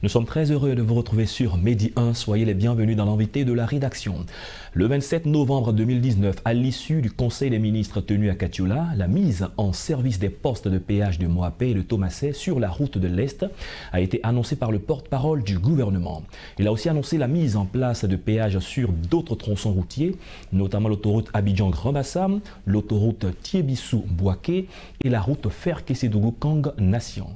Nous sommes très heureux de vous retrouver sur Medi 1. Soyez les bienvenus dans l'invité de la rédaction. Le 27 novembre 2019, à l'issue du Conseil des ministres tenu à Katiola, la mise en service des postes de péage de Moapé et de Thomasset sur la route de l'Est a été annoncée par le porte-parole du gouvernement. Il a aussi annoncé la mise en place de péages sur d'autres tronçons routiers, notamment l'autoroute Abidjan-Grand Bassam, l'autoroute Thiébissou-Boaké et la route Fer-Kessédougou-Kang-Nation.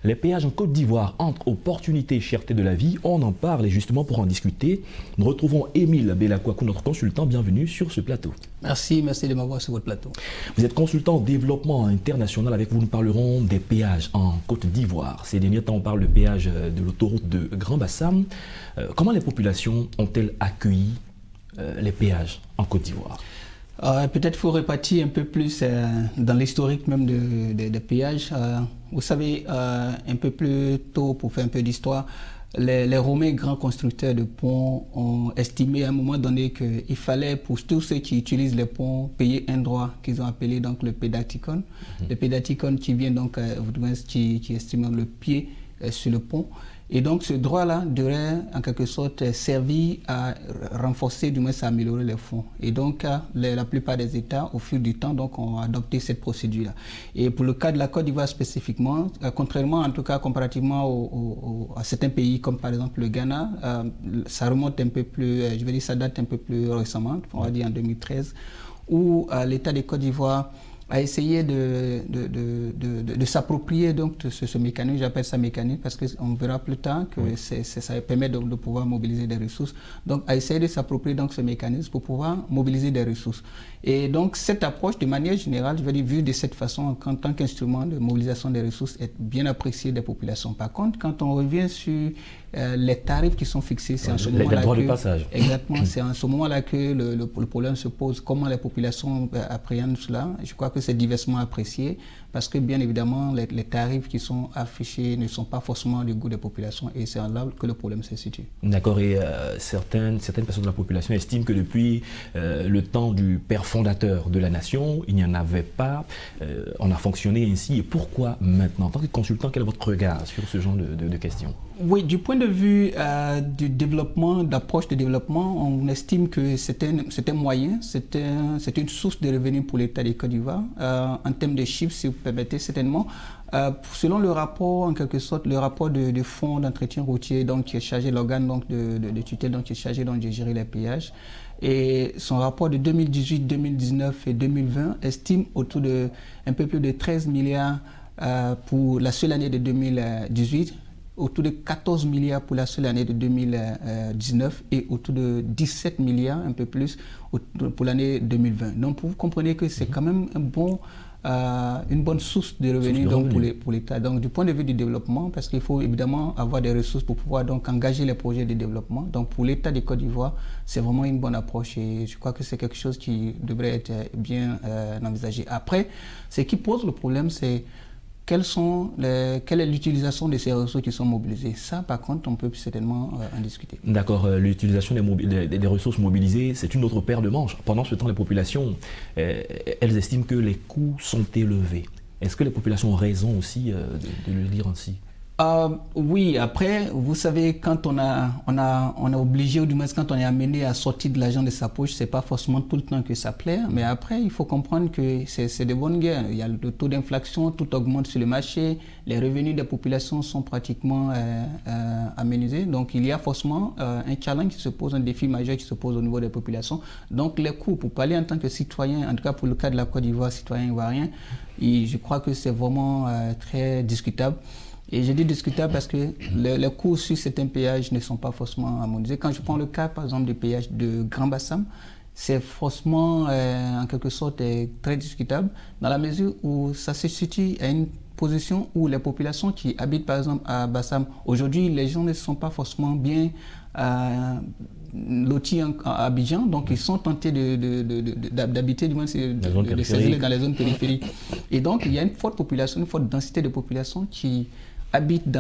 Les péages en Côte d'Ivoire entre opportunités et cherté de la vie, on en parle et justement pour en discuter, nous retrouvons Émile Belakwakou, notre consultant. Bienvenue sur ce plateau. Merci de m'avoir sur votre plateau. Vous êtes consultant en développement international. Avec vous, nous parlerons des péages en Côte d'Ivoire. Ces derniers temps, on parle de péage de l'autoroute de Grand Bassam. Comment les populations ont-elles accueilli les péages en Côte d'Ivoire? Peut-être qu'il faut répartir un peu plus dans l'historique même des péages. Vous savez, un peu plus tôt, pour faire un peu d'histoire, les Romains, grands constructeurs de ponts, ont estimé à un moment donné qu'il fallait, pour tous ceux qui utilisent les ponts, payer un droit qu'ils ont appelé donc le pédaticon. Le pédaticon qui vient donc, qui estime le pied sur le pont. Et donc ce droit-là devrait en quelque sorte servir à renforcer, du moins à améliorer les fonds. Et donc la plupart des États, au fil du temps, donc, ont adopté cette procédure-là. Et pour le cas de la Côte d'Ivoire spécifiquement, contrairement en tout cas comparativement à certains pays comme par exemple le Ghana, ça remonte un peu plus, ça date un peu plus récemment, on va dire en 2013, où l'État de Côte d'Ivoire a essayé de s'approprier donc ce mécanisme, j'appelle ça mécanisme parce qu'on verra plus tard que oui, ça permet donc de pouvoir mobiliser des ressources. Donc a essayé de s'approprier donc ce mécanisme pour pouvoir mobiliser des ressources. Et donc cette approche de manière générale, vue de cette façon en tant qu'instrument de mobilisation des ressources est bien appréciée des populations. Par contre, quand on revient sur les tarifs qui sont fixés, c'est en ce moment-là que, exactement, c'est en ce moment-là que le problème se pose. Comment les populations appréhendent cela? Je crois que c'est diversement apprécié parce que bien évidemment les tarifs qui sont affichés ne sont pas forcément du goût des populations et c'est là que le problème se situe. D'accord, et certaines personnes de la population estiment que depuis le temps du père fondateur de la nation, il n'y en avait pas, on a fonctionné ainsi, et pourquoi maintenant? En tant que consultant, quel est votre regard sur ce genre de questions? Oui, du point de vue du développement, d'approche de développement, on estime que c'était un moyen, c'était une source de revenus pour l'État de Côte d'Ivoire. En termes de chiffres, si vous permettez, certainement. Selon le rapport, en quelque sorte, le rapport de fonds d'entretien routier, donc qui est chargé, l'organe donc de tutelle, donc qui est chargé donc de gérer les péages, et son rapport de 2018, 2019 et 2020 estime autour de un peu plus de 13 milliards pour la seule année de 2018. Autour de 14 milliards pour la seule année de 2019 et autour de 17 milliards, un peu plus, pour l'année 2020. Donc, vous comprenez que c'est quand même une bonne source de revenus donc, pour l'État. Donc, du point de vue du développement, parce qu'il faut évidemment avoir des ressources pour pouvoir donc, engager les projets de développement. Donc, pour l'État de Côte d'Ivoire, c'est vraiment une bonne approche et je crois que c'est quelque chose qui devrait être bien envisagé. Après, ce qui pose le problème, c'est quelle est l'utilisation de ces ressources qui sont mobilisées? Ça, par contre, on peut certainement en discuter. D'accord, l'utilisation des ressources mobilisées, c'est une autre paire de manches. Pendant ce temps, les populations, elles estiment que les coûts sont élevés. Est-ce que les populations ont raison aussi de le dire ainsi? Oui, après, vous savez, quand on est obligé, ou du moins quand on est amené à sortir de l'argent de sa poche, c'est pas forcément tout le temps que ça plaît. Mais après, il faut comprendre que c'est de bonnes guerres. Il y a le taux d'inflation, tout augmente sur le marché, les revenus des populations sont pratiquement aménagés. Donc, il y a forcément un challenge qui se pose, un défi majeur qui se pose au niveau des populations. Donc, les coûts, pour parler en tant que citoyen, en tout cas pour le cas de la Côte d'Ivoire, citoyen ivoirien, je crois que c'est vraiment très discutable. Et je dis discutable parce que les coûts sur certains péages ne sont pas forcément harmonisés. Quand je prends le cas, par exemple, du péage de Grand Bassam, c'est forcément, en quelque sorte, très discutable dans la mesure où ça se situe à une position où les populations qui habitent, par exemple, à Bassam, aujourd'hui, les gens ne sont pas forcément bien lotis à Abidjan, donc ils sont tentés d'habiter, du moins, de s'installer dans les zones périphériques. Et donc, il y a une forte population, une forte densité de population qui habitent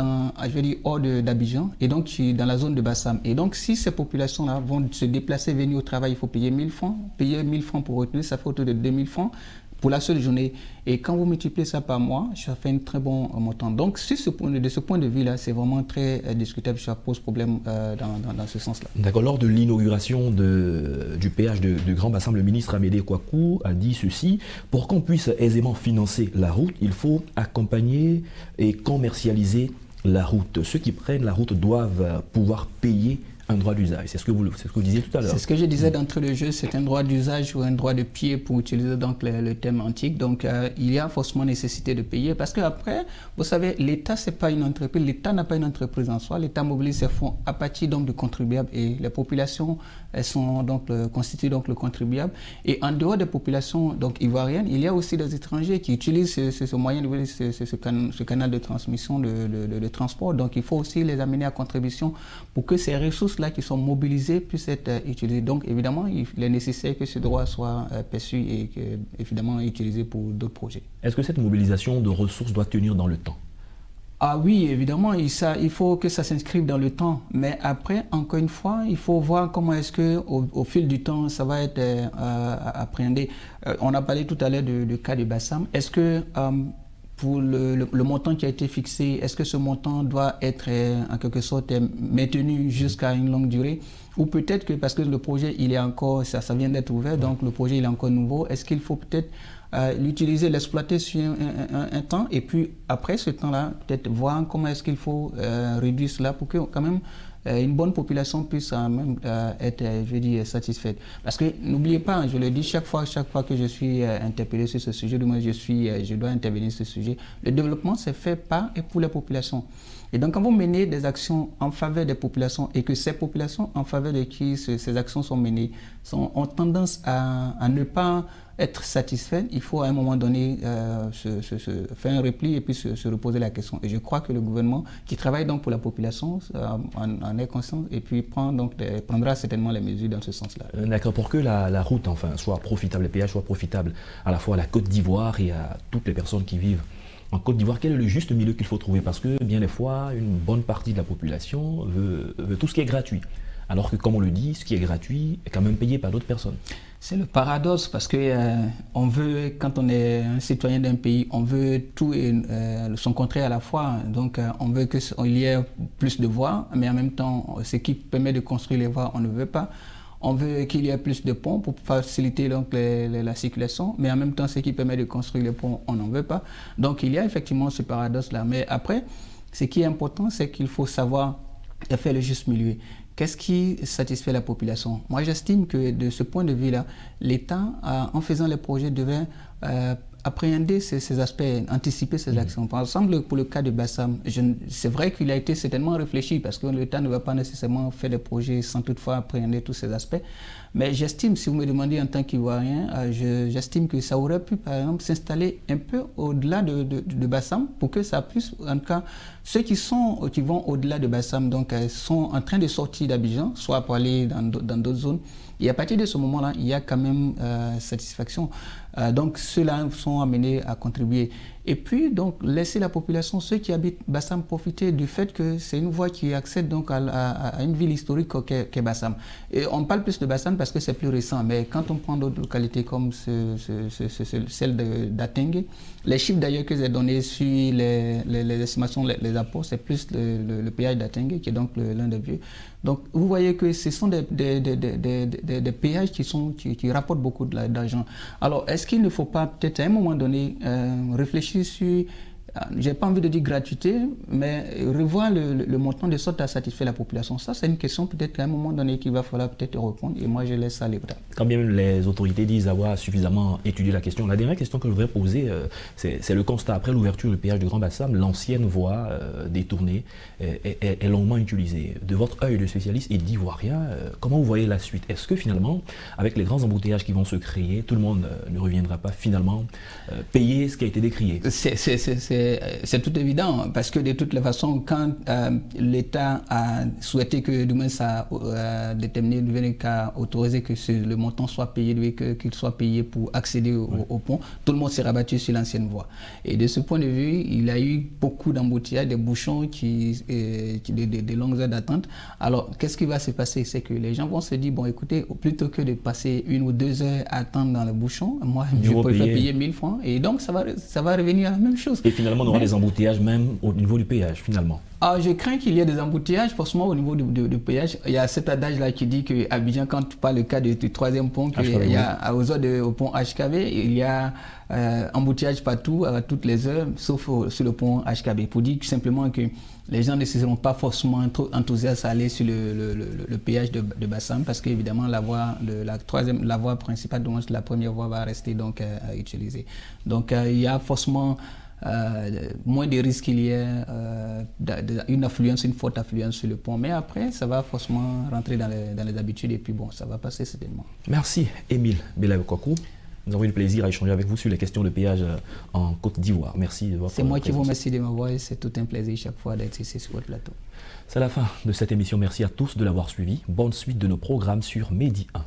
hors d'Abidjan et donc dans la zone de Bassam. Et donc, si ces populations-là vont se déplacer, venir au travail, il faut payer 1000 francs. Payer 1000 francs pour retenir, ça fait autour de 2000 francs. pour la seule journée. Et quand vous multipliez ça par mois, ça fait un très bon montant. Donc, de ce point de vue-là, c'est vraiment très discutable. Ça pose problème dans ce sens-là. D'accord. Lors de l'inauguration du péage de Grand Bassam, le ministre Amédée Kouakou a dit ceci: pour qu'on puisse aisément financer la route, il faut accompagner et commercialiser la route. Ceux qui prennent la route doivent pouvoir payer un droit d'usage. C'est ce que vous disiez tout à l'heure. C'est ce que je disais d'entrée de jeu, c'est un droit d'usage ou un droit de pied pour utiliser donc le thème antique. Donc il y a forcément nécessité de payer parce qu'après, vous savez, l'État, c'est pas une entreprise, l'État n'a pas une entreprise en soi, l'État mobilise ses fonds à partir donc de contribuables et les populations, elles sont donc constituent donc le contribuable. Et en dehors des populations donc ivoiriennes, il y a aussi des étrangers qui utilisent ce moyen, ce canal de transmission de transport. Donc il faut aussi les amener à contribution pour que ces ressources-là qui sont mobilisées puissent être utilisées. Donc évidemment, il est nécessaire que ce droit soit perçu et évidemment utilisé pour d'autres projets. Est-ce que cette mobilisation de ressources doit tenir dans le temps? Ah oui, évidemment, il faut que ça s'inscrive dans le temps. Mais après, encore une fois, il faut voir comment est-ce que au fil du temps, ça va être appréhendé. On a parlé tout à l'heure du cas de Bassam. Est-ce que pour le montant qui a été fixé, est-ce que ce montant doit être en quelque sorte maintenu jusqu'à une longue durée? Ou peut-être que parce que le projet, il est encore, ça vient d'être ouvert, donc le projet il est encore nouveau, est-ce qu'il faut peut-être l'utiliser, l'exploiter sur un temps, et puis après ce temps-là, peut-être voir comment est-ce qu'il faut réduire cela pour que quand même une bonne population puisse même être, je veux dire, satisfaite. Parce que n'oubliez pas, je le dis chaque fois que je suis interpellé sur ce sujet, du moins je dois intervenir sur ce sujet, le développement c'est fait par et pour les populations. Et donc quand vous menez des actions en faveur des populations et que ces populations en faveur de qui ces actions sont menées ont tendance à ne pas être satisfaites, il faut à un moment donné faire un repli et puis se reposer la question. Et je crois que le gouvernement qui travaille donc pour la population en est conscient et puis prendra certainement les mesures dans ce sens-là. D'accord, pour que la route enfin soit profitable, les péages soient profitables à la fois à la Côte d'Ivoire et à toutes les personnes qui vivent en Côte d'Ivoire, quel est le juste milieu qu'il faut trouver? Parce que bien des fois, une bonne partie de la population veut tout ce qui est gratuit. Alors que, comme on le dit, ce qui est gratuit est quand même payé par d'autres personnes. C'est le paradoxe parce que on veut, quand on est un citoyen d'un pays, on veut tout et son contraire à la fois. Donc on veut qu'il y ait plus de voies, mais en même temps, ce qui permet de construire les voies, on ne veut pas. On veut qu'il y ait plus de ponts pour faciliter donc la circulation, mais en même temps, ce qui permet de construire les ponts, on n'en veut pas. Donc il y a effectivement ce paradoxe-là. Mais après, ce qui est important, c'est qu'il faut savoir faire le juste milieu. Qu'est-ce qui satisfait la population? Moi, j'estime que de ce point de vue-là, l'État, en faisant les projets, devait appréhender ces aspects, anticiper ces actions. Par exemple, pour le cas de Bassam, c'est vrai qu'il a été certainement réfléchi parce que l'État ne va pas nécessairement faire des projets sans toutefois appréhender tous ces aspects. Mais j'estime, si vous me demandez en tant qu'Ivoirien, j'estime que ça aurait pu, par exemple, s'installer un peu au-delà de Bassam pour que ça puisse, en tout cas, ceux qui vont au-delà de Bassam, donc sont en train de sortir d'Abidjan, soit pour aller dans d'autres zones. Et à partir de ce moment-là, il y a quand même satisfaction. Donc ceux-là sont amenés à contribuer. Et puis donc laisser la population, ceux qui habitent Bassam, profiter du fait que c'est une voie qui accède donc à une ville historique qu'est Bassam. Et on parle plus de Bassam parce que c'est plus récent, mais quand on prend d'autres localités comme celle d'Atengue, les chiffres d'ailleurs que j'ai donnés sur les estimations, les apports, c'est plus le péage d'Atengue qui est donc l'un des vieux. Donc vous voyez que ce sont des péages qui rapportent beaucoup d'argent. Alors est-ce qu'il ne faut pas peut-être à un moment donné réfléchir sur, j'ai pas envie de dire gratuité, mais revoir le montant de sorte à satisfaire la population? Ça, c'est une question peut-être qu'à un moment donné qu'il va falloir peut-être répondre, et moi je laisse ça à l'État. Quand bien les autorités disent avoir suffisamment étudié la question, la dernière question que je voudrais poser, c'est le constat. Après l'ouverture du péage de Grand Bassam, l'ancienne voie détournée est longuement utilisée. De votre œil de spécialiste et d'Ivoirien, comment vous voyez la suite? Est-ce que finalement, avec les grands embouteillages qui vont se créer, tout le monde ne reviendra pas finalement payer ce qui a été décrié? c'est tout évident, parce que de toutes les façons, quand l'État a souhaité que demain ça déterminer le qu'à autoriser que le montant soit payé, qu'il soit payé pour accéder au pont, tout le monde s'est rabattu sur l'ancienne voie. Et de ce point de vue, il y a eu beaucoup d'embouteillages, des bouchons, des longues heures d'attente. Alors, qu'est-ce qui va se passer? C'est que les gens vont se dire, bon, écoutez, plutôt que de passer 1 ou 2 heures à attendre dans le bouchon, moi, je préfère payer 1000 francs. Et donc, ça va revenir à la même chose. Et finalement, on aura des embouteillages même au niveau du péage, finalement. Je crains qu'il y ait des embouteillages, forcément au niveau du péage. Il y a cet adage-là qui dit qu'à Abidjan, quand tu parles le cas du troisième pont, il y a aux heures au pont HKV, il y a embouteillage partout, à toutes les heures, sauf sur le pont HKV. Pour dire simplement que les gens ne seront pas forcément trop enthousiastes à aller sur le péage de Bassam, parce qu'évidemment la voie principale, donc la première voie va rester donc à utiliser. Donc il y a forcément moins de risques qu'il y ait une forte affluence sur le pont. Mais après, ça va forcément rentrer dans les habitudes et puis bon, ça va passer certainement. Merci Émile Belaïkokou. Nous avons eu le plaisir à échanger avec vous sur les questions de péage en Côte d'Ivoire. Merci de votre présence. C'est moi qui vous remercie de m'avoir et c'est tout un plaisir chaque fois d'être ici sur votre plateau. C'est la fin de cette émission. Merci à tous de l'avoir suivi. Bonne suite de nos programmes sur Medi 1.